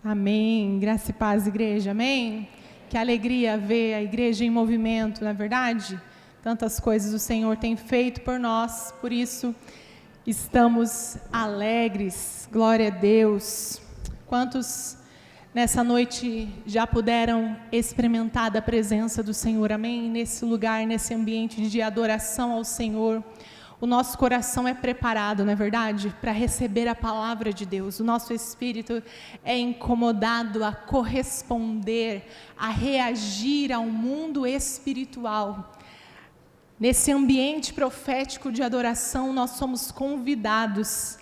Amém. Graça e paz, igreja. Amém. Que alegria ver a igreja em movimento, não é verdade? Tantas coisas o Senhor tem feito por nós, por isso estamos alegres. Glória a Deus. Quantos nessa noite já puderam experimentar da presença do Senhor? Amém. Nesse lugar, nesse ambiente de adoração ao Senhor. O nosso coração é preparado, não é verdade? Para receber a palavra de Deus. O nosso espírito é incomodado a corresponder, a reagir ao mundo espiritual. Nesse ambiente profético de adoração, nós somos convidados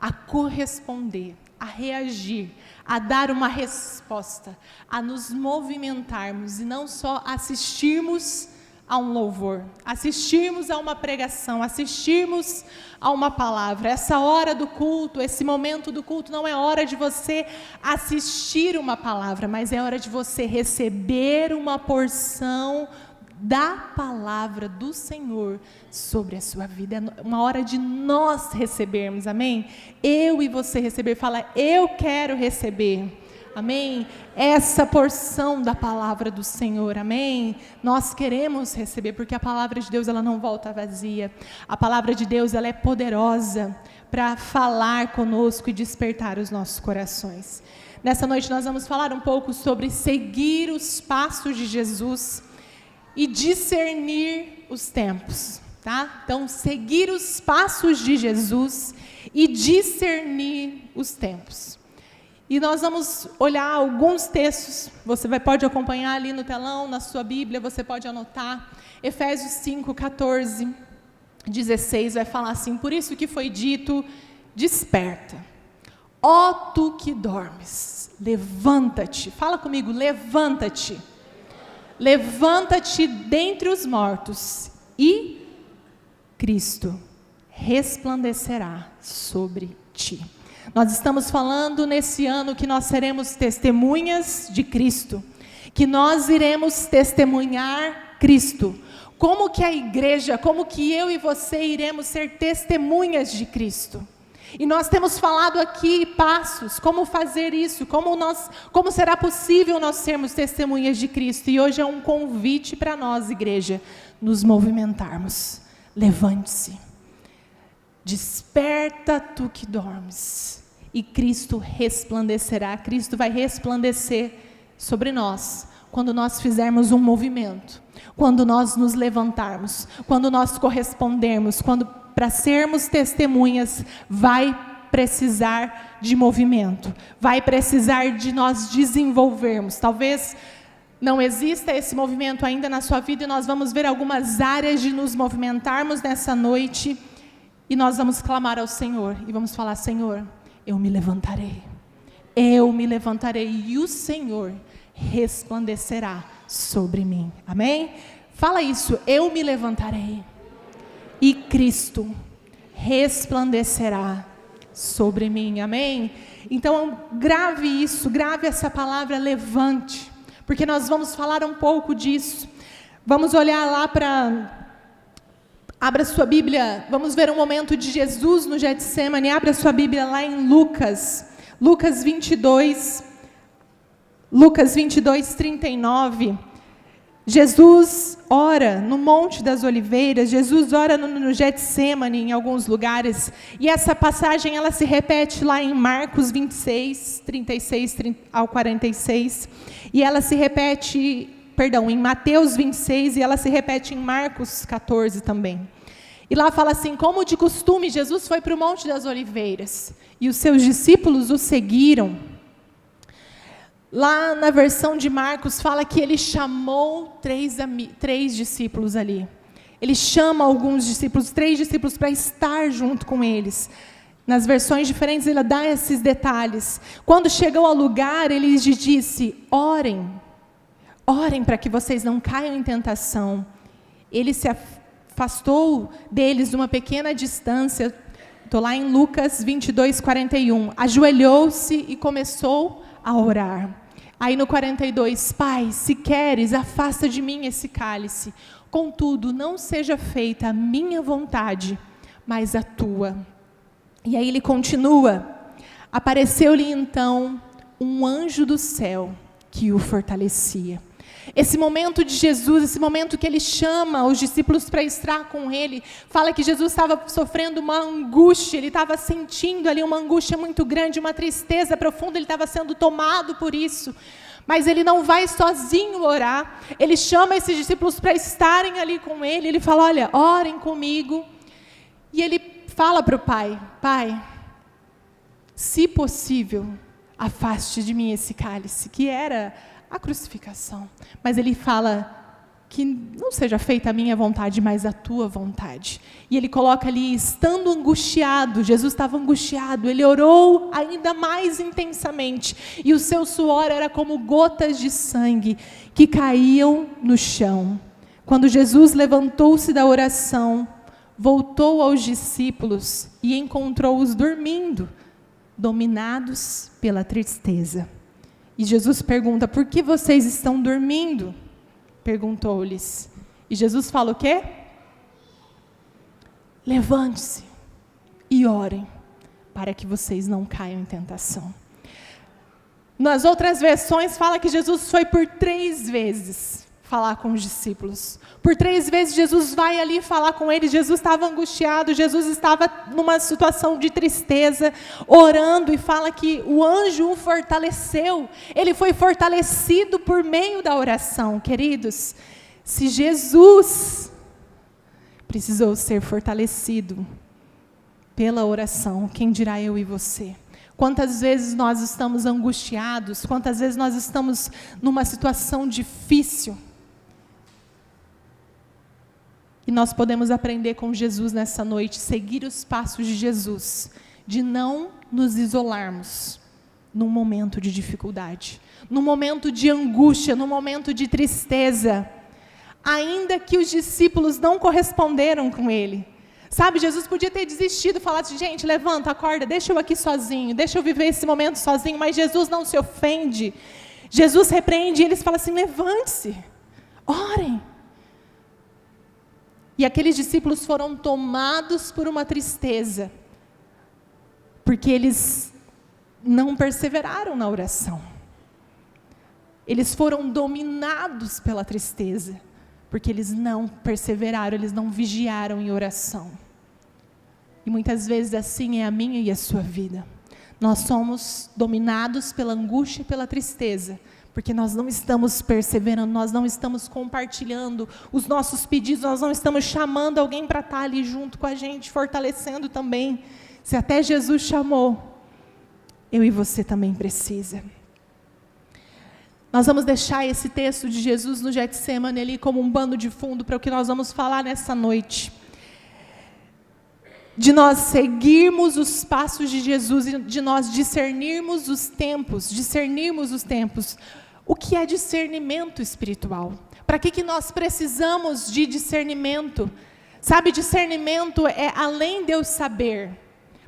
a corresponder, a reagir, a dar uma resposta, a nos movimentarmos e não só assistirmos a um louvor, assistirmos a uma pregação, assistirmos a uma palavra. Essa hora do culto, esse momento do culto não é hora de você assistir uma palavra, mas é hora de você receber uma porção da palavra do Senhor sobre a sua vida. É uma hora de nós recebermos, amém? Eu e você receber, fala, eu quero receber. Amém? Essa porção da palavra do Senhor, amém? Nós queremos receber, porque a palavra de Deus, ela não volta vazia. A palavra de Deus, ela é poderosa para falar conosco e despertar os nossos corações. Nessa noite nós vamos falar um pouco sobre seguir os passos de Jesus e discernir os tempos, tá? Então, seguir os passos de Jesus e discernir os tempos. E nós vamos olhar alguns textos, você pode acompanhar ali no telão, na sua Bíblia, você pode anotar. Efésios 5, 14, 16, vai falar assim: por isso que foi dito, desperta, ó tu que dormes, levanta-te, fala comigo, levanta-te, levanta-te dentre os mortos, e Cristo resplandecerá sobre ti. Nós estamos falando nesse ano que nós seremos testemunhas de Cristo, que nós iremos testemunhar Cristo. Como que a igreja, como que eu e você iremos ser testemunhas de Cristo? E nós temos falado aqui passos, como fazer isso, como será possível nós sermos testemunhas de Cristo. E hoje é um convite para nós, igreja, nos movimentarmos. Levante-se. Desperta tu que dormes, e Cristo resplandecerá. Cristo vai resplandecer sobre nós, quando nós fizermos um movimento, quando nós nos levantarmos, quando nós correspondermos, quando para sermos testemunhas, vai precisar de movimento, vai precisar de nós desenvolvermos. Talvez não exista esse movimento ainda na sua vida, e nós vamos ver algumas áreas de nos movimentarmos nessa noite. E nós vamos clamar ao Senhor e vamos falar: Senhor, eu me levantarei, e o Senhor resplandecerá sobre mim. Amém? Fala isso: eu me levantarei e Cristo resplandecerá sobre mim. Amém? Então grave isso, grave essa palavra levante, porque nós vamos falar um pouco disso. Vamos olhar lá para... Abra sua Bíblia, vamos ver um momento de Jesus no Getsemane. Abra sua Bíblia lá em Lucas 22, 39. Jesus ora no Monte das Oliveiras, Jesus ora no Getsemane em alguns lugares. E essa passagem, ela se repete lá em Marcos 26, 36 ao 46. E ela se repete... em Mateus 26, e ela se repete em Marcos 14 também. E lá fala assim: como de costume, Jesus foi para o Monte das Oliveiras, e os seus discípulos o seguiram. Lá na versão de Marcos, fala que ele chamou três discípulos ali. Ele chama alguns discípulos, 3 discípulos, para estar junto com eles. Nas versões diferentes, ele dá esses detalhes. Quando chegou ao lugar, ele lhes disse: orem para que vocês não caiam em tentação. Ele se afastou deles uma pequena distância. Estou lá em Lucas 22, 41. Ajoelhou-se e começou a orar. Aí no 42, Pai, se queres, afasta de mim esse cálice. Contudo, não seja feita a minha vontade, mas a tua. E aí ele continua. Apareceu-lhe então um anjo do céu que o fortalecia. Esse momento de Jesus, esse momento que ele chama os discípulos para estar com ele, fala que Jesus estava sofrendo uma angústia, ele estava sentindo ali uma angústia muito grande, uma tristeza profunda, ele estava sendo tomado por isso. Mas ele não vai sozinho orar, ele chama esses discípulos para estarem ali com ele, ele fala, olha, orem comigo. E ele fala para o Pai, Pai, se possível, afaste de mim esse cálice, que era a crucificação. Mas ele fala que não seja feita a minha vontade, mas a tua vontade. E ele coloca ali, estando angustiado, Jesus estava angustiado, ele orou ainda mais intensamente, e o seu suor era como gotas de sangue que caíam no chão. Quando Jesus levantou-se da oração, voltou aos discípulos e encontrou-os dormindo, dominados pela tristeza. E Jesus pergunta, por que vocês estão dormindo? Perguntou-lhes. E Jesus fala o quê? Levante-se e orem, para que vocês não caiam em tentação. Nas outras versões fala que Jesus foi por 3 vezes falar com os discípulos. Por 3 vezes Jesus vai ali falar com eles. Jesus estava angustiado, Jesus estava numa situação de tristeza, orando, e fala que o anjo o fortaleceu. Ele foi fortalecido por meio da oração. Queridos, se Jesus precisou ser fortalecido pela oração, quem dirá eu e você? Quantas vezes nós estamos angustiados, quantas vezes nós estamos numa situação difícil, e nós podemos aprender com Jesus nessa noite, seguir os passos de Jesus, de não nos isolarmos num momento de dificuldade, num momento de angústia, num momento de tristeza, ainda que os discípulos não corresponderam com ele. Sabe, Jesus podia ter desistido, falado assim, gente, levanta, acorda, deixa eu aqui sozinho, deixa eu viver esse momento sozinho, mas Jesus não se ofende. Jesus repreende e eles falam assim, levante-se, orem. E aqueles discípulos foram tomados por uma tristeza, porque eles não perseveraram na oração. Eles foram dominados pela tristeza, porque eles não perseveraram, eles não vigiaram em oração. E muitas vezes assim é a minha e a sua vida. Nós somos dominados pela angústia e pela tristeza, porque nós não estamos perseverando, nós não estamos compartilhando os nossos pedidos, nós não estamos chamando alguém para estar ali junto com a gente, fortalecendo também. Se até Jesus chamou, eu e você também precisa. Nós vamos deixar esse texto de Jesus no Getsemane ali como um pano de fundo para o que nós vamos falar nessa noite. De nós seguirmos os passos de Jesus e de nós discernirmos os tempos. O que é discernimento espiritual? Para que nós precisamos de discernimento? Sabe, discernimento é além de eu saber.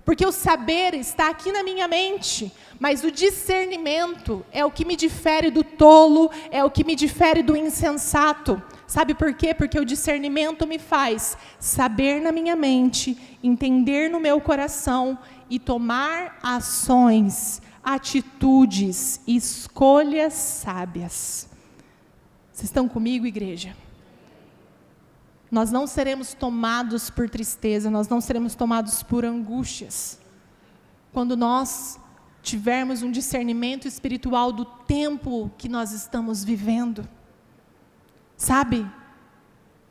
Porque o saber está aqui na minha mente, mas o discernimento é o que me difere do tolo, é o que me difere do insensato. Sabe por quê? Porque o discernimento me faz saber na minha mente, entender no meu coração e tomar ações, atitudes, escolhas sábias. Vocês estão comigo, igreja? Nós não seremos tomados por tristeza, nós não seremos tomados por angústias. Quando nós tivermos um discernimento espiritual do tempo que nós estamos vivendo. Sabe?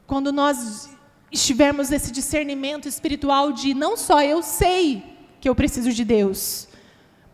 Quando nós estivermos esse discernimento espiritual de não só eu sei que eu preciso de Deus,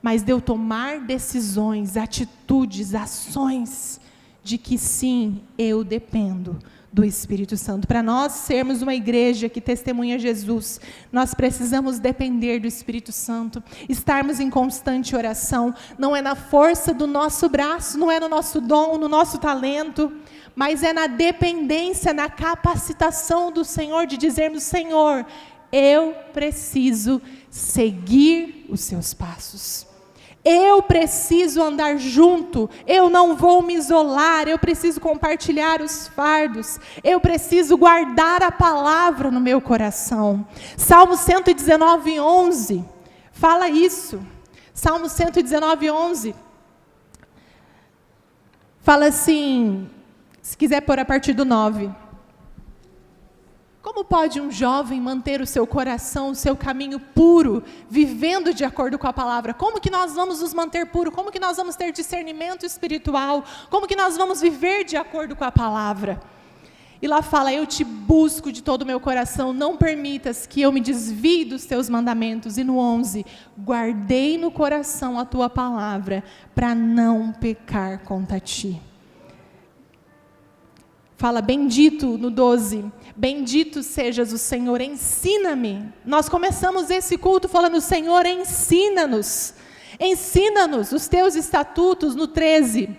mas de eu tomar decisões, atitudes, ações, de que sim, eu dependo do Espírito Santo. Para nós sermos uma igreja que testemunha Jesus, nós precisamos depender do Espírito Santo, estarmos em constante oração. Não é na força do nosso braço, não é no nosso dom, no nosso talento, mas é na dependência, na capacitação do Senhor, de dizermos, Senhor, eu preciso seguir os seus passos. Eu preciso andar junto, eu não vou me isolar, eu preciso compartilhar os fardos, eu preciso guardar a palavra no meu coração. Salmo 119, 11, fala isso. Salmo 119, 11, Fala assim, se quiser pôr a partir do 9. Como pode um jovem manter o seu coração, o seu caminho puro, vivendo de acordo com a palavra? Como que nós vamos nos manter puro? Como que nós vamos ter discernimento espiritual? Como que nós vamos viver de acordo com a palavra? E lá fala, eu te busco de todo o meu coração, não permitas que eu me desvie dos teus mandamentos. E no 11, guardei no coração a tua palavra, para não pecar contra ti. Fala, bendito no 12, bendito sejas o Senhor, ensina-me. Nós começamos esse culto falando, Senhor, ensina-nos os teus estatutos. No 13,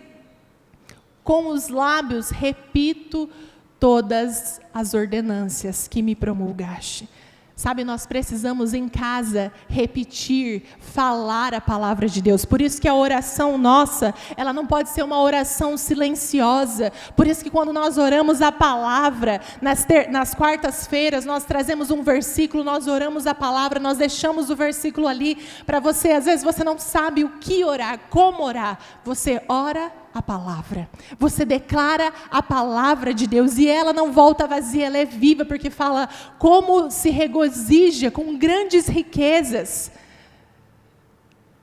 com os lábios repito todas as ordenâncias que me promulgaste. Sabe, nós precisamos em casa repetir, falar a palavra de Deus. Por isso que a oração nossa, ela não pode ser uma oração silenciosa. Por isso que quando nós oramos a palavra, nas quartas-feiras, nós trazemos um versículo, nós oramos a palavra, nós deixamos o versículo ali para você. Às vezes você não sabe o que orar, como orar. Você ora a palavra, você declara a palavra de Deus, e ela não volta vazia, ela é viva, porque fala como se regozija com grandes riquezas.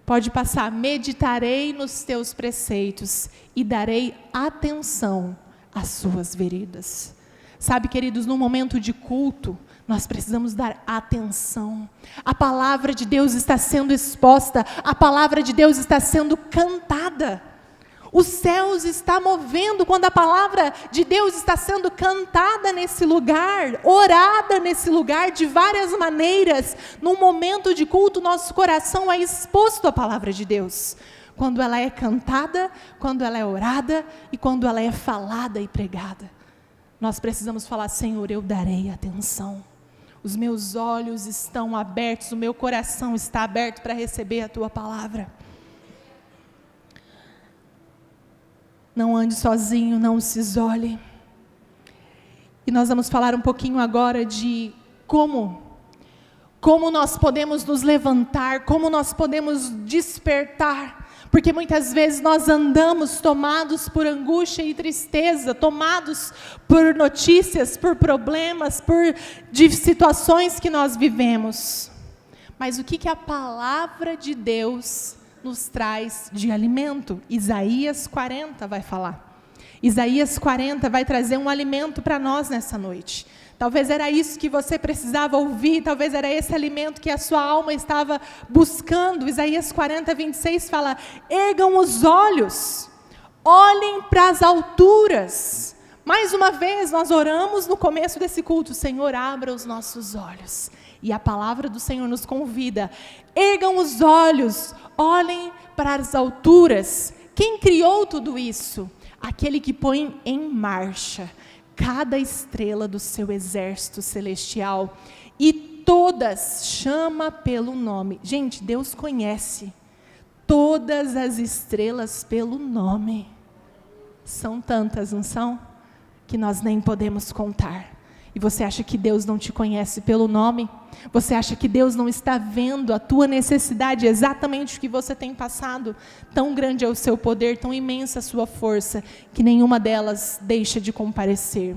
Pode passar, meditarei nos teus preceitos, e darei atenção às suas veredas. Sabe, queridos, no momento de culto, nós precisamos dar atenção. A palavra de Deus está sendo exposta, a palavra de Deus está sendo cantada. Os céus estão movendo quando a palavra de Deus está sendo cantada nesse lugar, orada nesse lugar de várias maneiras. Num momento de culto, nosso coração é exposto à palavra de Deus. Quando ela é cantada, quando ela é orada e quando ela é falada e pregada. Nós precisamos falar, Senhor, eu darei atenção. Os meus olhos estão abertos, o meu coração está aberto para receber a tua palavra. Não ande sozinho, não se isole. E nós vamos falar um pouquinho agora de como nós podemos nos levantar, como nós podemos despertar. Porque muitas vezes nós andamos tomados por angústia e tristeza, tomados por notícias, por problemas, de situações que nós vivemos. Mas o que a palavra de Deus nos traz de alimento? Isaías 40 vai falar. Isaías 40 vai trazer um alimento para nós nessa noite. Talvez era isso que você precisava ouvir, talvez era esse alimento que a sua alma estava buscando. Isaías 40, 26 fala, ergam os olhos, olhem para as alturas. Mais uma vez nós oramos no começo desse culto, Senhor, abra os nossos olhos. E a palavra do Senhor nos convida, ergam os olhos, olhem para as alturas. Quem criou tudo isso? Aquele que põe em marcha cada estrela do seu exército celestial, e todas chama pelo nome. Gente, Deus conhece todas as estrelas pelo nome. São tantas, não são? Que nós nem podemos contar. E você acha que Deus não te conhece pelo nome? Você acha que Deus não está vendo a tua necessidade, exatamente o que você tem passado? Tão grande é o seu poder, tão imensa a sua força, que nenhuma delas deixa de comparecer.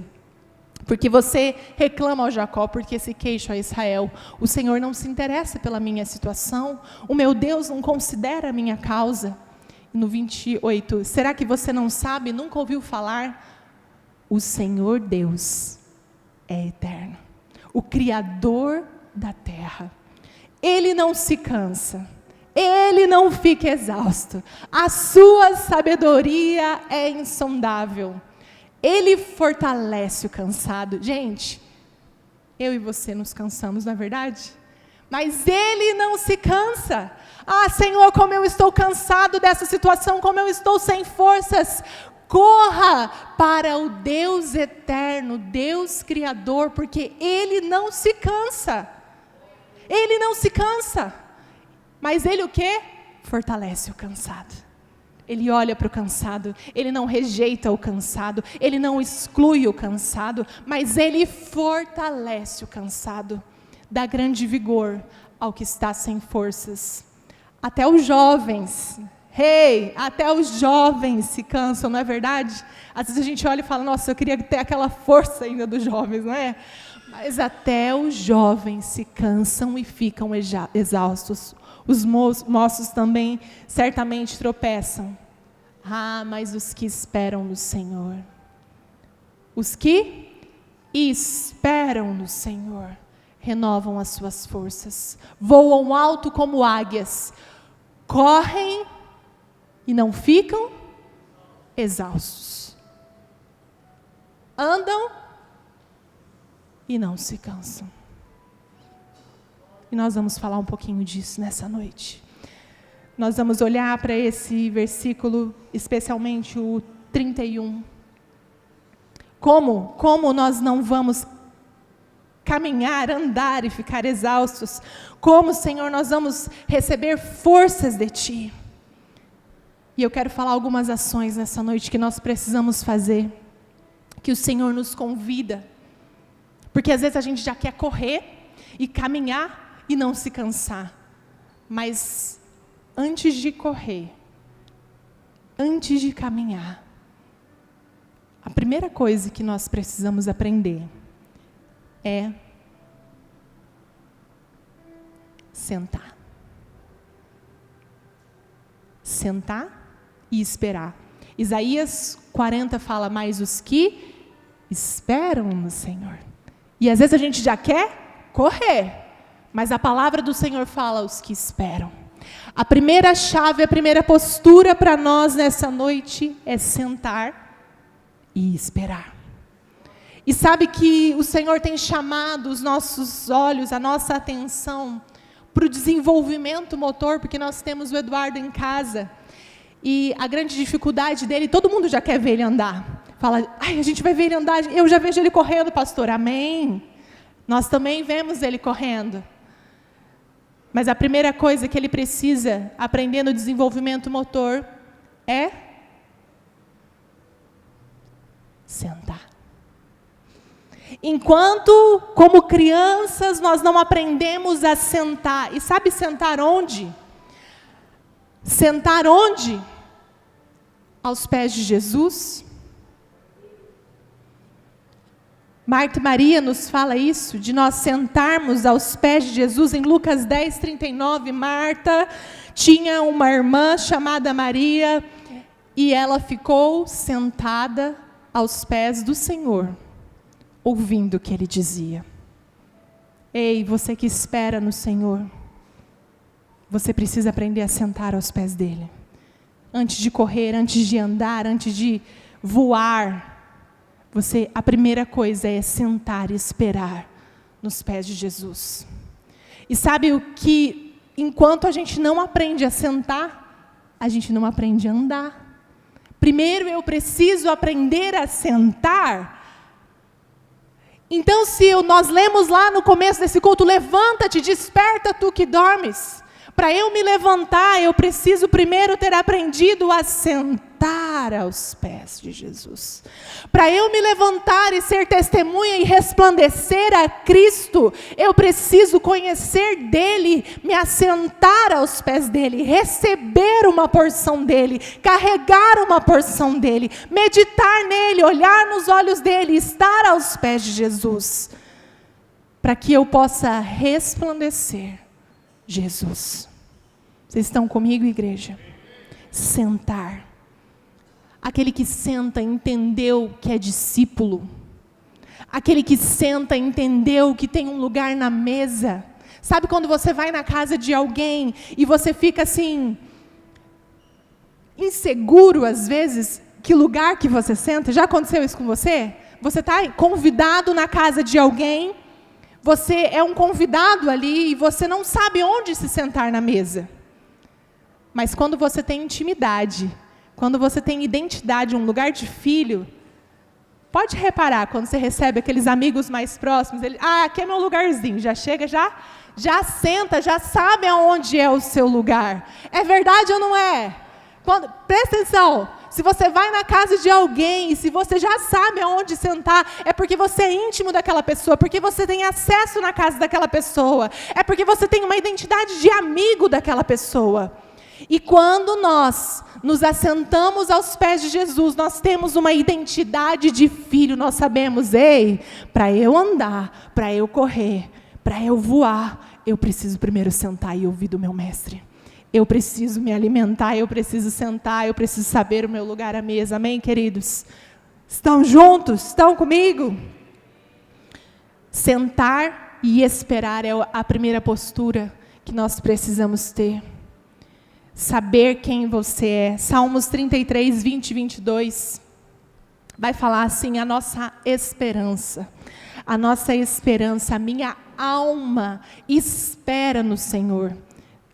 Porque você reclama ao Jacó, porque se queixa a Israel. O Senhor não se interessa pela minha situação, o meu Deus não considera a minha causa. No 28, será que você não sabe, nunca ouviu falar? O Senhor Deus é eterno, o Criador da terra. Ele não se cansa, ele não fica exausto, a sua sabedoria é insondável, ele fortalece o cansado. Gente, eu e você nos cansamos, não é verdade? Mas ele não se cansa. Ah, Senhor, como eu estou cansado dessa situação, como eu estou sem forças. Corra para o Deus eterno, Deus Criador, porque Ele não se cansa. Ele não se cansa. Mas Ele o quê? Fortalece o cansado. Ele olha para o cansado, Ele não rejeita o cansado, Ele não exclui o cansado, mas Ele fortalece o cansado, dá grande vigor ao que está sem forças. Até os jovens Até os jovens se cansam, não é verdade? Às vezes a gente olha e fala, nossa, eu queria ter aquela força ainda dos jovens, não é? Mas até os jovens se cansam e ficam exaustos. Os moços também certamente tropeçam. Mas os que esperam no Senhor, os que esperam no Senhor, renovam as suas forças, voam alto como águias, correm e não ficam exaustos, andam e não se cansam. E nós vamos falar um pouquinho disso nessa noite. Nós vamos olhar para esse versículo, especialmente o 31. Como nós não vamos caminhar, andar e ficar exaustos? Como, Senhor, nós vamos receber forças de Ti? E eu quero falar algumas ações nessa noite que nós precisamos fazer, que o Senhor nos convida. Porque às vezes a gente já quer correr e caminhar e não se cansar. Mas antes de correr, antes de caminhar, a primeira coisa que nós precisamos aprender é sentar. Sentar e esperar. Isaías 40 fala, mas os que esperam no Senhor. E às vezes a gente já quer correr, mas a palavra do Senhor fala, os que esperam. A primeira chave, a primeira postura para nós nessa noite é sentar e esperar. E sabe que o Senhor tem chamado os nossos olhos, a nossa atenção para o desenvolvimento motor, porque nós temos o Eduardo em casa. E a grande dificuldade dele, todo mundo já quer ver ele andar. Fala, a gente vai ver ele andar, eu já vejo ele correndo, pastor, amém. Nós também vemos ele correndo. Mas a primeira coisa que ele precisa aprender no desenvolvimento motor é sentar. Enquanto, como crianças, nós não aprendemos a sentar. E sabe sentar onde? Sentar onde? Aos pés de Jesus. Marta e Maria nos fala isso, de nós sentarmos aos pés de Jesus. Em Lucas 10, 39, Marta tinha uma irmã chamada Maria, e ela ficou sentada aos pés do Senhor, ouvindo o que ele dizia. Ei, você que espera no Senhor, você precisa aprender a sentar aos pés dele. Antes de correr, antes de andar, antes de voar, a primeira coisa é sentar e esperar nos pés de Jesus. E sabe o que, enquanto a gente não aprende a sentar, a gente não aprende a andar. Primeiro eu preciso aprender a sentar. Então, se nós lemos lá no começo desse culto, levanta-te, desperta tu que dormes. Para eu me levantar, eu preciso primeiro ter aprendido a sentar aos pés de Jesus. Para eu me levantar e ser testemunha e resplandecer a Cristo, eu preciso conhecer dele, me assentar aos pés dele, receber uma porção dele, carregar uma porção dele, meditar nele, olhar nos olhos dele, estar aos pés de Jesus, para que eu possa resplandecer Jesus. Vocês estão comigo, igreja? Sentar. Aquele que senta entendeu que é discípulo. Aquele que senta entendeu que tem um lugar na mesa. Sabe quando você vai na casa de alguém e você fica assim, inseguro às vezes, que lugar que você senta? Já aconteceu isso com você? Você está convidado na casa de alguém, você é um convidado ali e você não sabe onde se sentar na mesa. Mas quando você tem intimidade, quando você tem identidade, um lugar de filho, pode reparar, quando você recebe aqueles amigos mais próximos, aqui é meu lugarzinho, já chega, já senta, já sabe aonde é o seu lugar. É verdade ou não é? Presta atenção, se você vai na casa de alguém, e se você já sabe aonde sentar, é porque você é íntimo daquela pessoa, porque você tem acesso na casa daquela pessoa, é porque você tem uma identidade de amigo daquela pessoa. E quando nós nos assentamos aos pés de Jesus, nós temos uma identidade de filho, nós sabemos, ei, para eu andar, para eu correr, para eu voar, eu preciso primeiro sentar e ouvir do meu mestre. Eu preciso me alimentar, eu preciso sentar, eu preciso saber o meu lugar à mesa. Amém, queridos? Estão juntos? Estão comigo? Sentar e esperar é a primeira postura que nós precisamos ter. Saber quem você é. Salmos 33, 20 e 22. Vai falar assim, a nossa esperança. A nossa esperança, a minha alma espera no Senhor.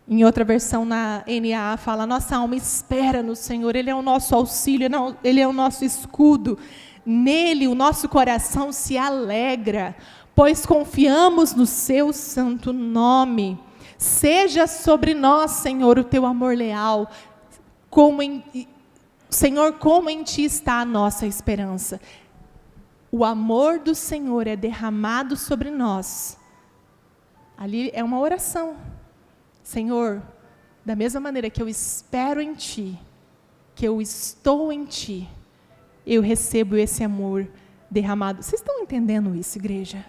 Em outra versão, na NAA, fala, nossa alma espera no Senhor. Ele é o nosso auxílio, Ele é o nosso escudo. Nele o nosso coração se alegra, pois confiamos no seu santo nome. Seja sobre nós, Senhor, o teu amor leal. Senhor, como em ti está a nossa esperança. O amor do Senhor é derramado sobre nós. Ali é uma oração. Senhor, da mesma maneira que eu espero em ti, que eu estou em ti, eu recebo esse amor derramado. Vocês estão entendendo isso, igreja?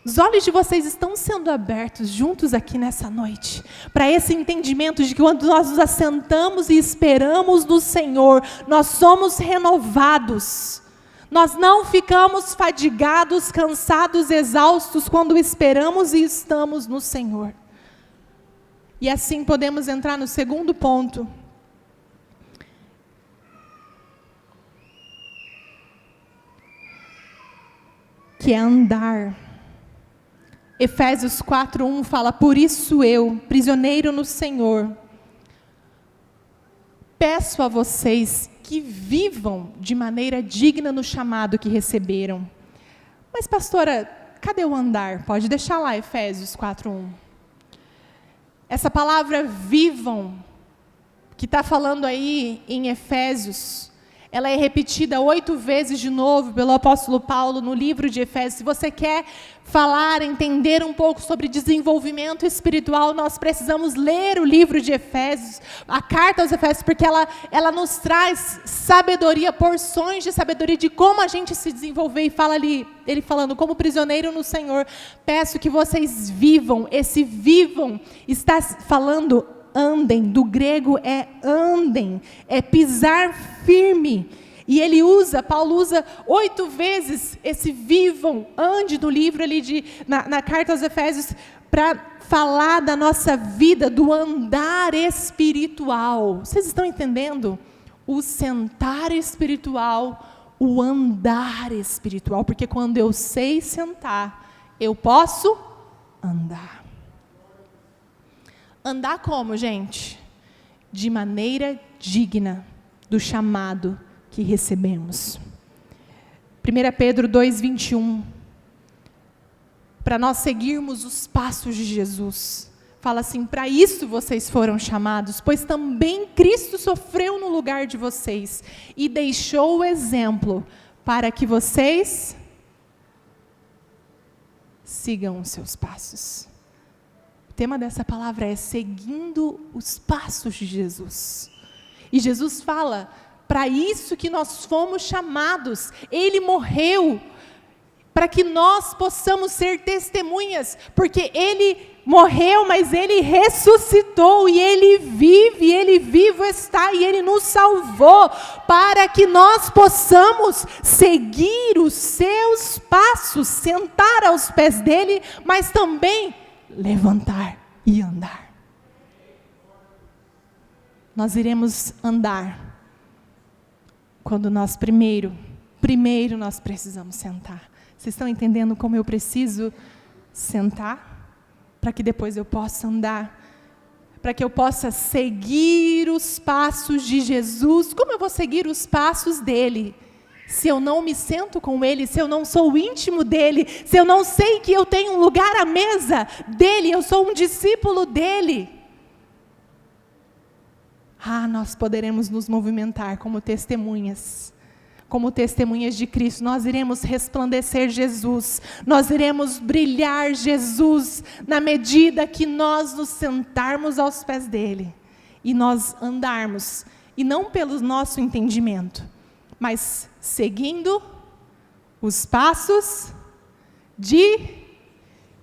Os olhos de vocês estão sendo abertos juntos aqui nessa noite, para esse entendimento de que quando nós nos assentamos e esperamos no Senhor, nós somos renovados. Nós não ficamos fadigados, cansados, exaustos quando esperamos e estamos no Senhor. E assim podemos entrar no segundo ponto. Que é andar. Efésios 4:1 fala, por isso eu, prisioneiro no Senhor, peço a vocês que vivam de maneira digna no chamado que receberam. Mas pastora, cadê o andar? Pode deixar lá Efésios 4:1. Essa palavra vivam, que está falando aí em Efésios, ela é repetida 8 vezes de novo pelo apóstolo Paulo no livro de Efésios. Se você quer falar, entender um pouco sobre desenvolvimento espiritual, nós precisamos ler o livro de Efésios, a carta aos Efésios, porque ela nos traz sabedoria, porções de sabedoria de como a gente se desenvolver. E fala ali, ele falando, como prisioneiro no Senhor, peço que vocês vivam. Esse vivam está falando andem, do grego é andem, é pisar firme. E Paulo usa 8 vezes esse vivam, ande no livro ali, na carta aos Efésios, para falar da nossa vida, do andar espiritual. Vocês estão entendendo? O sentar espiritual, o andar espiritual, porque quando eu sei sentar, eu posso andar. Andar como, gente? De maneira digna do chamado que recebemos. 1 Pedro 2:21. Para nós seguirmos os passos de Jesus. Fala assim, para isso vocês foram chamados, pois também Cristo sofreu no lugar de vocês e deixou o exemplo para que vocês sigam os seus passos. O tema dessa palavra é seguindo os passos de Jesus. E Jesus fala, para isso que nós fomos chamados. Ele morreu para que nós possamos ser testemunhas, porque Ele morreu, mas Ele ressuscitou, e Ele vive, e Ele vivo está, e Ele nos salvou, para que nós possamos seguir os seus passos, sentar aos pés dEle, mas também levantar e andar. Nós iremos andar quando nós primeiro nós precisamos sentar. Vocês estão entendendo como eu preciso sentar? Para que depois eu possa andar, para que eu possa seguir os passos de Jesus. Como eu vou seguir os passos dele? Se eu não me sento com ele, se eu não sou íntimo dele, se eu não sei que eu tenho um lugar à mesa dele, eu sou um discípulo dele. Nós poderemos nos movimentar como testemunhas de Cristo. Nós iremos resplandecer Jesus, nós iremos brilhar Jesus, na medida que nós nos sentarmos aos pés dele e nós andarmos, e não pelo nosso entendimento, mas seguindo os passos de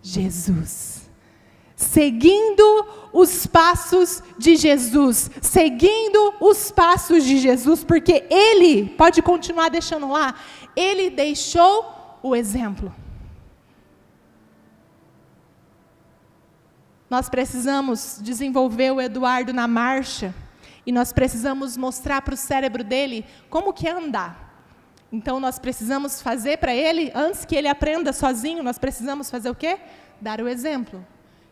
Jesus. Seguindo os passos de Jesus, seguindo os passos de Jesus, porque Ele, pode continuar deixando lá, Ele deixou o exemplo. Nós precisamos desenvolver o Eduardo na marcha, e nós precisamos mostrar para o cérebro dele como que é andar. Então nós precisamos fazer para ele, antes que ele aprenda sozinho, nós precisamos fazer o quê? Dar o exemplo.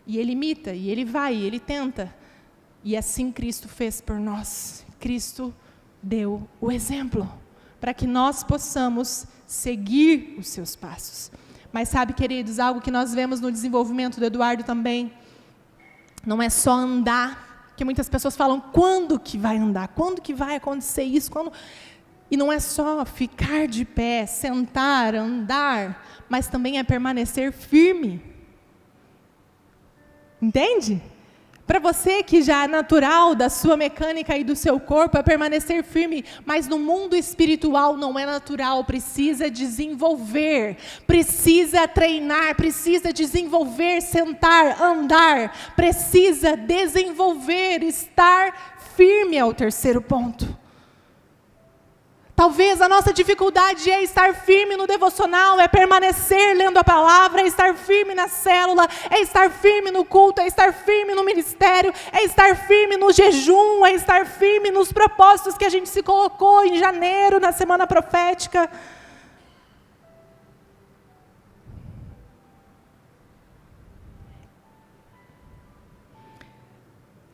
E ele imita, e ele vai, e ele tenta. E assim Cristo fez por nós. Cristo deu o exemplo, para que nós possamos seguir os seus passos. Mas sabe, queridos, algo que nós vemos no desenvolvimento do Eduardo também, não é só andar, porque muitas pessoas falam, quando que vai andar? Quando que vai acontecer isso? Quando... E não é só ficar de pé, sentar, andar, mas também é permanecer firme. Entende? Para você que já é natural da sua mecânica e do seu corpo, é permanecer firme, mas no mundo espiritual não é natural, precisa desenvolver, precisa treinar, precisa desenvolver, sentar, andar, precisa desenvolver, estar firme é o terceiro ponto. Talvez a nossa dificuldade é estar firme no devocional, é permanecer lendo a palavra, é estar firme na célula, é estar firme no culto, é estar firme no ministério, é estar firme no jejum, é estar firme nos propósitos que a gente se colocou em janeiro, na semana profética.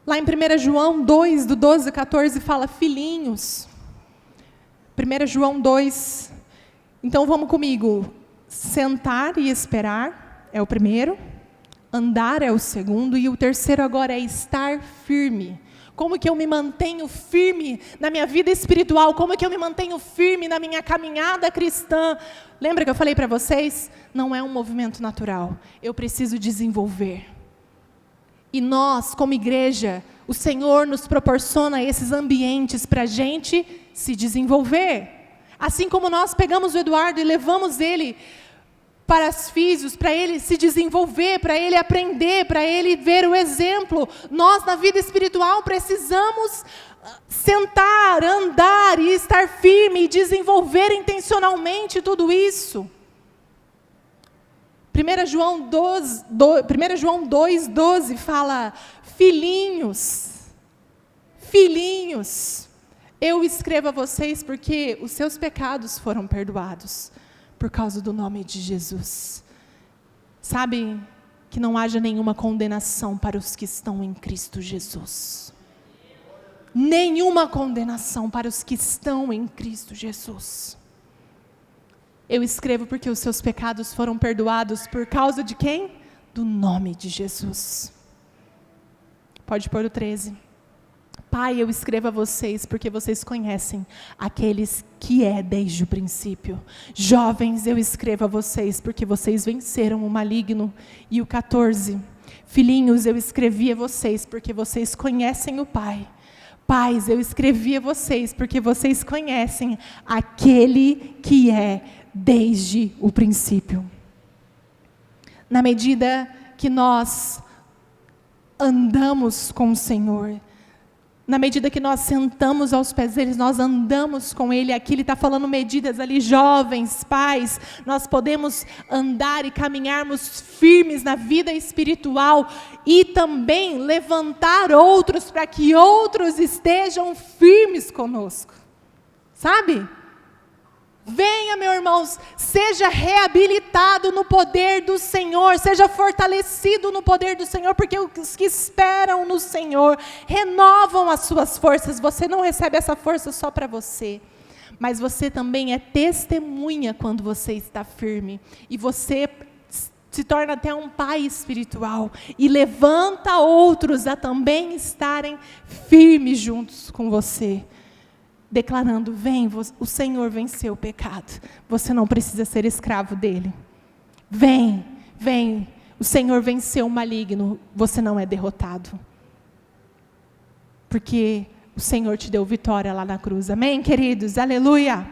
Lá em 1 João 2, do 12 ao 14, fala, filhinhos. 1 João 2, então vamos comigo, sentar e esperar é o primeiro, andar é o segundo, e o terceiro agora é estar firme. Como que eu me mantenho firme na minha vida espiritual? Como que eu me mantenho firme na minha caminhada cristã? Lembra que eu falei para vocês? Não é um movimento natural, eu preciso desenvolver. E nós, como igreja, o Senhor nos proporciona esses ambientes para a gente se desenvolver. Assim como nós pegamos o Eduardo e levamos ele para as físios, para ele se desenvolver, para ele aprender, para ele ver o exemplo. Nós, na vida espiritual, precisamos sentar, andar e estar firme e desenvolver intencionalmente tudo isso. 1 João 2,12 fala, filhinhos, eu escrevo a vocês porque os seus pecados foram perdoados, por causa do nome de Jesus. Sabe, que não haja nenhuma condenação para os que estão em Cristo Jesus. Nenhuma condenação para os que estão em Cristo Jesus. Eu escrevo porque os seus pecados foram perdoados por causa de quem? Do nome de Jesus. Pode pôr o 13. Pai, eu escrevo a vocês porque vocês conhecem aqueles que é desde o princípio. Jovens, eu escrevo a vocês porque vocês venceram o maligno. E o 14. Filhinhos, eu escrevi a vocês porque vocês conhecem o Pai. Pais, eu escrevi a vocês porque vocês conhecem aquele que é desde o princípio. Na medida que nós andamos com o Senhor, na medida que nós sentamos aos pés dele, nós andamos com ele. Aqui ele está falando medidas ali, jovens, pais, nós podemos andar e caminharmos firmes na vida espiritual e também levantar outros para que outros estejam firmes conosco, sabe? Venha, meus irmãos, seja reabilitado no poder do Senhor, seja fortalecido no poder do Senhor, porque os que esperam no Senhor renovam as suas forças. Você não recebe essa força só para você, mas você também é testemunha quando você está firme, e você se torna até um pai espiritual, e levanta outros a também estarem firmes juntos com você, declarando, vem, o Senhor venceu o pecado, você não precisa ser escravo dele. Vem, o Senhor venceu o maligno, você não é derrotado. porque o Senhor te deu vitória lá na cruz. Amém, queridos? Aleluia!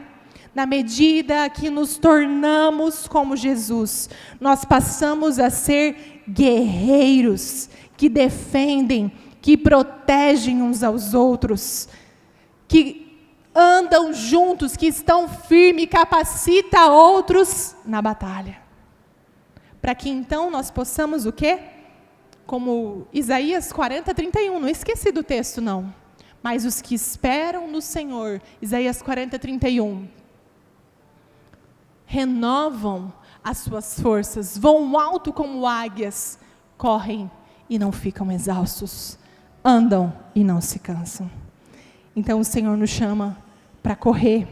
Na medida que nos tornamos como Jesus, nós passamos a ser guerreiros que defendem, que protegem uns aos outros, que andam juntos, que estão firmes, capacita outros na batalha. Para que então nós possamos o quê? Como Isaías 40:31, não esqueci do texto não. Mas os que esperam no Senhor, Isaías 40:31, renovam as suas forças, voam alto como águias, correm e não ficam exaustos, andam e não se cansam. Então o Senhor nos chama para correr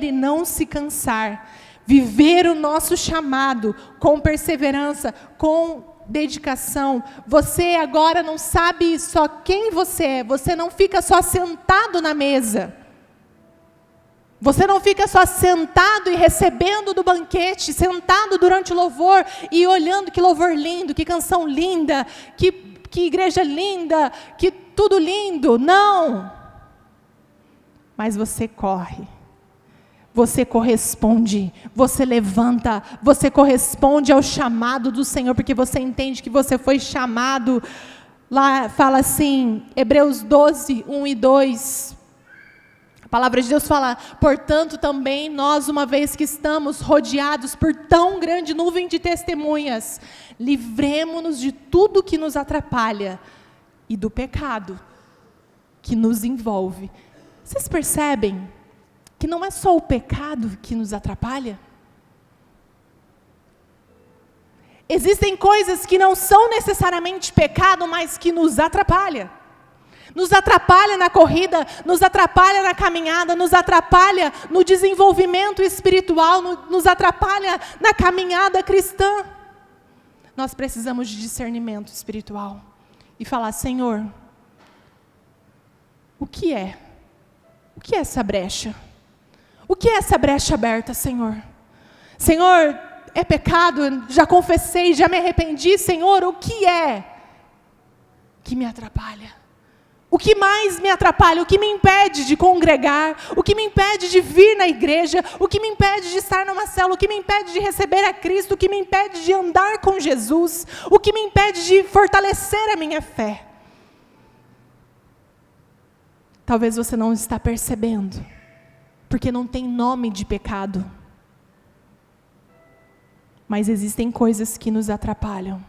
e não se cansar, viver o nosso chamado com perseverança, com dedicação. Você agora não sabe só quem você é, você não fica só sentado na mesa. Você não fica só sentado e recebendo do banquete, sentado durante o louvor e olhando que louvor lindo, que canção linda, que igreja linda, que tudo lindo. Não! Mas você corre, você corresponde, você levanta, você corresponde ao chamado do Senhor, porque você entende que você foi chamado. Lá fala assim, Hebreus 12, 1 e 2. A palavra de Deus fala, portanto também nós, uma vez que estamos rodeados por tão grande nuvem de testemunhas, livremo-nos de tudo que nos atrapalha e do pecado que nos envolve. Vocês percebem que não é só o pecado que nos atrapalha? Existem coisas que não são necessariamente pecado, mas que nos atrapalham. Nos atrapalha na corrida, nos atrapalha na caminhada, nos atrapalha no desenvolvimento espiritual, nos atrapalha na caminhada cristã. Nós precisamos de discernimento espiritual e falar, Senhor, o que é? O que é essa brecha? O que é essa brecha aberta, Senhor? Senhor, é pecado, já confessei, já me arrependi, Senhor, o que é que me atrapalha? O que mais me atrapalha? O que me impede de congregar? O que me impede de vir na igreja? O que me impede de estar numa célula? O que me impede de receber a Cristo? O que me impede de andar com Jesus? O que me impede de fortalecer a minha fé? Talvez você não está percebendo, porque não tem nome de pecado. Mas existem coisas que nos atrapalham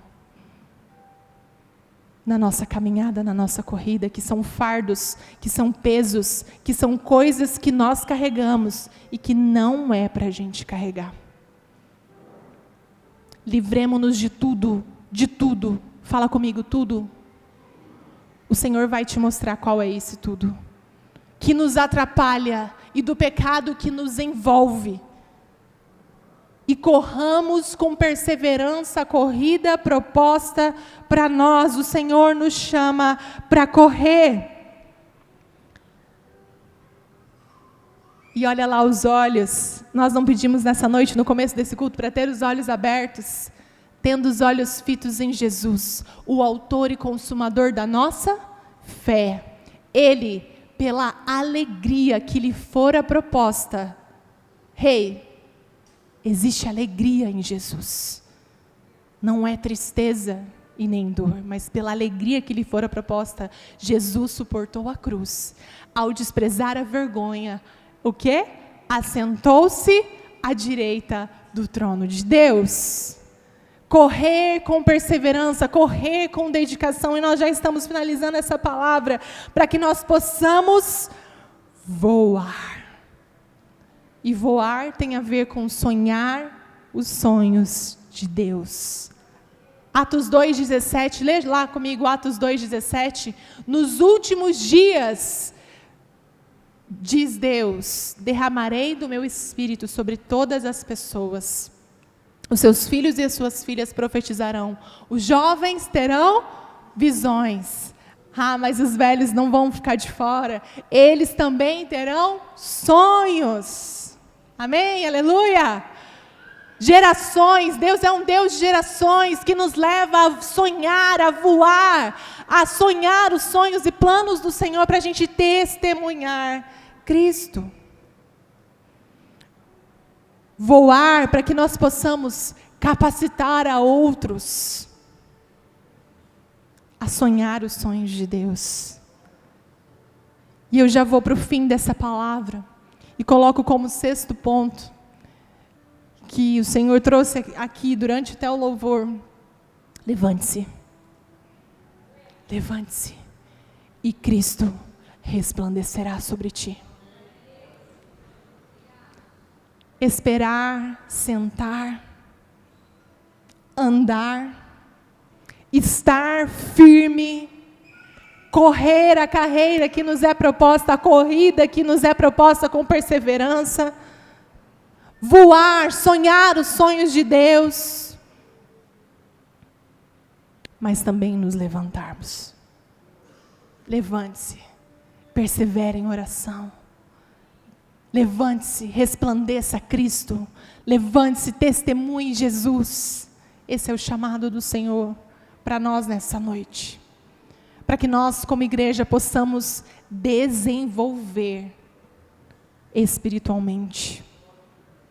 na nossa caminhada, na nossa corrida, que são fardos, que são pesos, que são coisas que nós carregamos e que não é para a gente carregar. Livremo-nos de tudo, fala comigo, tudo. O Senhor vai te mostrar qual é esse tudo, que nos atrapalha e do pecado que nos envolve. E corramos com perseverança a corrida proposta para nós. O Senhor nos chama para correr. E olha lá os olhos. Nós não pedimos nessa noite, no começo desse culto, para ter os olhos abertos, tendo os olhos fitos em Jesus, o autor e consumador da nossa fé. Ele, pela alegria que lhe fora proposta, existe alegria em Jesus. Não é tristeza e nem dor, mas pela alegria que lhe fora proposta, Jesus suportou a cruz. Ao desprezar a vergonha, o quê? Assentou-se à direita do trono de Deus. Correr com perseverança, correr com dedicação, e nós já estamos finalizando essa palavra, para que nós possamos voar. E voar tem a ver com sonhar os sonhos de Deus. Atos 2,17, lê lá comigo Atos 2,17. Nos últimos dias, diz Deus, derramarei do meu espírito sobre todas as pessoas. Os seus filhos e as suas filhas profetizarão. Os jovens terão visões. Mas os velhos não vão ficar de fora. Eles também terão sonhos. Amém? Aleluia! Gerações, Deus é um Deus de gerações que nos leva a sonhar, a voar, a sonhar os sonhos e planos do Senhor para a gente testemunhar Cristo. Voar para que nós possamos capacitar a outros a sonhar os sonhos de Deus. E eu já vou para o fim dessa palavra e coloco como 6º ponto que o Senhor trouxe aqui durante até o louvor. Levante-se. Levante-se. E Cristo resplandecerá sobre ti. Esperar, sentar, andar, estar firme, correr a carreira que nos é proposta, a corrida que nos é proposta com perseverança, voar, sonhar os sonhos de Deus, mas também nos levantarmos. Levante-se, persevere em oração. Levante-se, resplandeça Cristo. Levante-se, testemunhe Jesus. Esse é o chamado do Senhor para nós nessa noite. Para que nós, como igreja, possamos desenvolver espiritualmente.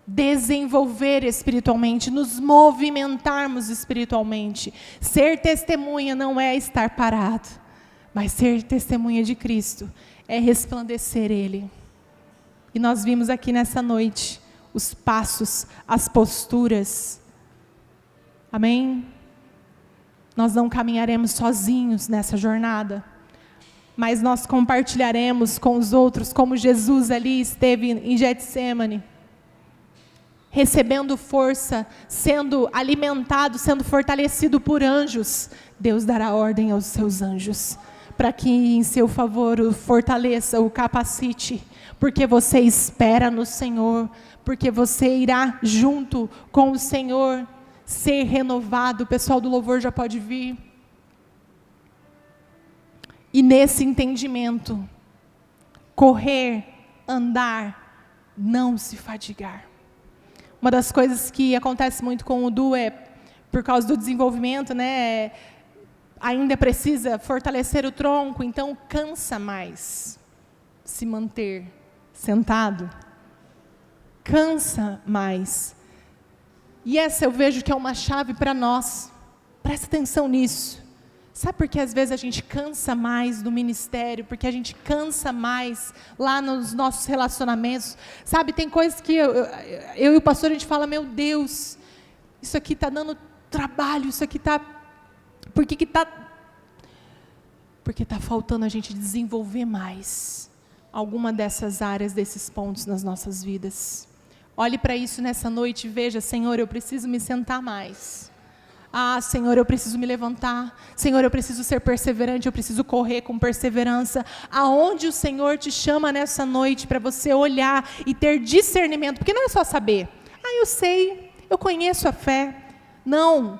Desenvolver espiritualmente, nos movimentarmos espiritualmente. Ser testemunha não é estar parado, mas ser testemunha de Cristo é resplandecer Ele. E nós vimos aqui nessa noite os passos, as posturas. Amém? Nós não caminharemos sozinhos nessa jornada, mas nós compartilharemos com os outros, como Jesus ali esteve em Getsêmani, recebendo força, sendo alimentado, sendo fortalecido por anjos. Deus dará ordem aos seus anjos, para que em seu favor o fortaleça, o capacite, porque você espera no Senhor, porque você irá junto com o Senhor ser renovado. O pessoal do louvor já pode vir. E nesse entendimento, correr, andar, não se fadigar. Uma das coisas que acontece muito com o Du é, por causa do desenvolvimento, né, ainda precisa fortalecer o tronco, então cansa mais se manter sentado. Cansa mais. E essa eu vejo que é uma chave para nós. Presta atenção nisso. Sabe por que às vezes a gente cansa mais no ministério? Porque a gente cansa mais lá nos nossos relacionamentos. Sabe, tem coisas que eu e o pastor, a gente fala, meu Deus, isso aqui está dando trabalho, isso aqui está... Por que está... Porque está faltando a gente desenvolver mais alguma dessas áreas, desses pontos nas nossas vidas. Olhe para isso nessa noite e veja, Senhor, eu preciso me sentar mais. Ah, Senhor, eu preciso me levantar. Senhor, eu preciso ser perseverante, eu preciso correr com perseverança. Aonde o Senhor te chama nessa noite para você olhar e ter discernimento, porque não é só saber. Ah, eu sei, eu conheço a fé. Não,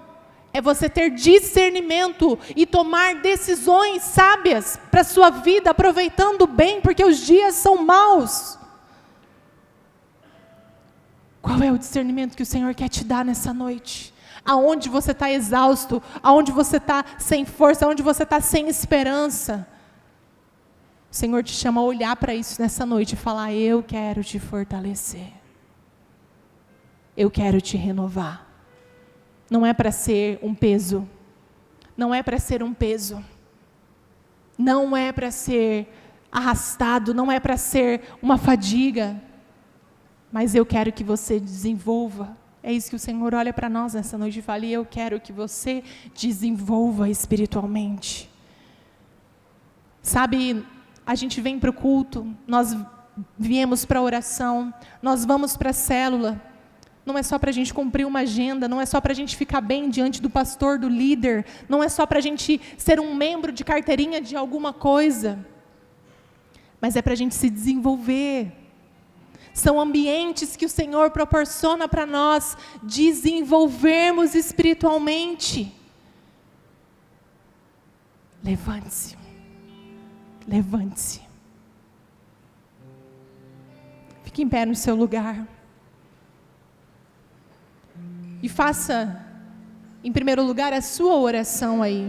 é você ter discernimento e tomar decisões sábias para a sua vida, aproveitando bem, porque os dias são maus. Qual é o discernimento que o Senhor quer te dar nessa noite? Aonde você está exausto, aonde você está sem força, aonde você está sem esperança. O Senhor te chama a olhar para isso nessa noite e falar, eu quero te fortalecer. Eu quero te renovar. Não é para ser um peso. Não é para ser um peso. Não é para ser arrastado, não é para ser uma fadiga. Mas eu quero que você desenvolva. É isso que o Senhor olha para nós nessa noite e fala, e eu quero que você desenvolva espiritualmente. Sabe, a gente vem para o culto, nós viemos para a oração, nós vamos para a célula. Não é só para a gente cumprir uma agenda, não é só para a gente ficar bem diante do pastor, do líder, não é só para a gente ser um membro de carteirinha de alguma coisa, mas é para a gente se desenvolver. São ambientes que o Senhor proporciona para nós desenvolvermos espiritualmente. Levante-se. Levante-se. Fique em pé no seu lugar. E faça, em primeiro lugar, a sua oração aí.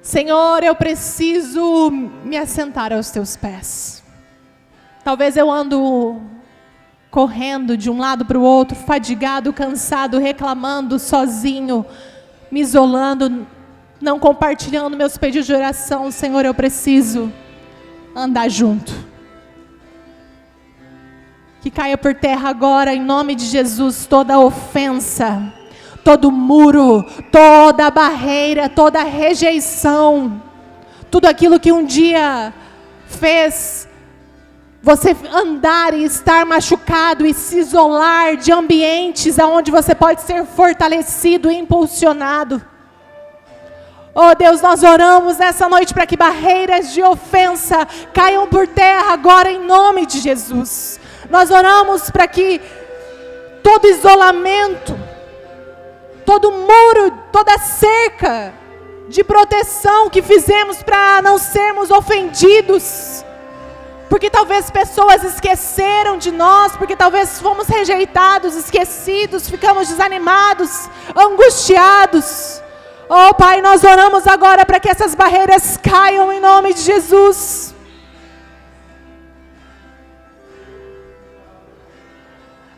Senhor, eu preciso me assentar aos teus pés. Talvez eu ando correndo de um lado para o outro, fadigado, cansado, reclamando, sozinho, me isolando, não compartilhando meus pedidos de oração. Senhor, eu preciso andar junto. Que caia por terra agora, em nome de Jesus, toda ofensa, todo muro, toda barreira, toda rejeição, tudo aquilo que um dia fez você andar e estar machucado e se isolar de ambientes onde você pode ser fortalecido e impulsionado. Oh Deus, nós oramos nessa noite para que barreiras de ofensa caiam por terra agora em nome de Jesus. Nós oramos para que todo isolamento, todo muro, toda cerca de proteção que fizemos para não sermos ofendidos, porque talvez pessoas esqueceram de nós, porque talvez fomos rejeitados, esquecidos, ficamos desanimados, angustiados. Oh Pai, nós oramos agora para que essas barreiras caiam em nome de Jesus.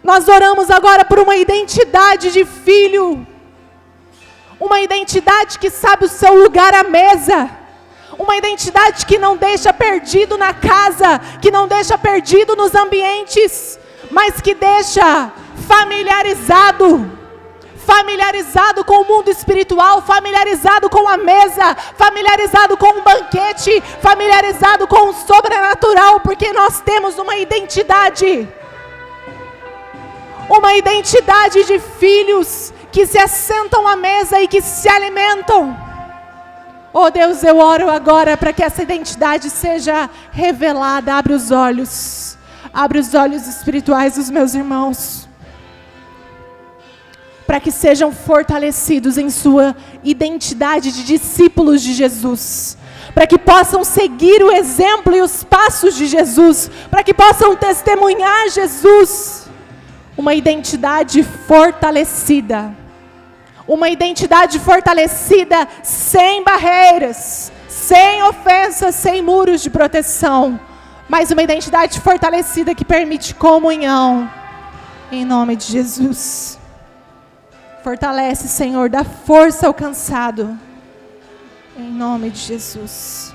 Nós oramos agora por uma identidade de filho, uma identidade que sabe o seu lugar à mesa, uma identidade que não deixa perdido na casa, que não deixa perdido nos ambientes, mas que deixa familiarizado com o mundo espiritual, familiarizado com a mesa, familiarizado com o banquete, familiarizado com o sobrenatural, porque nós temos uma identidade de filhos que se assentam à mesa e que se alimentam. Oh Deus, eu oro agora para que essa identidade seja revelada. Abre os olhos espirituais dos meus irmãos, para que sejam fortalecidos em sua identidade de discípulos de Jesus, para que possam seguir o exemplo e os passos de Jesus, para que possam testemunhar Jesus. Uma identidade fortalecida, sem barreiras, sem ofensas, sem muros de proteção, mas uma identidade fortalecida que permite comunhão, em nome de Jesus. Fortalece, Senhor, dá força ao cansado, em nome de Jesus.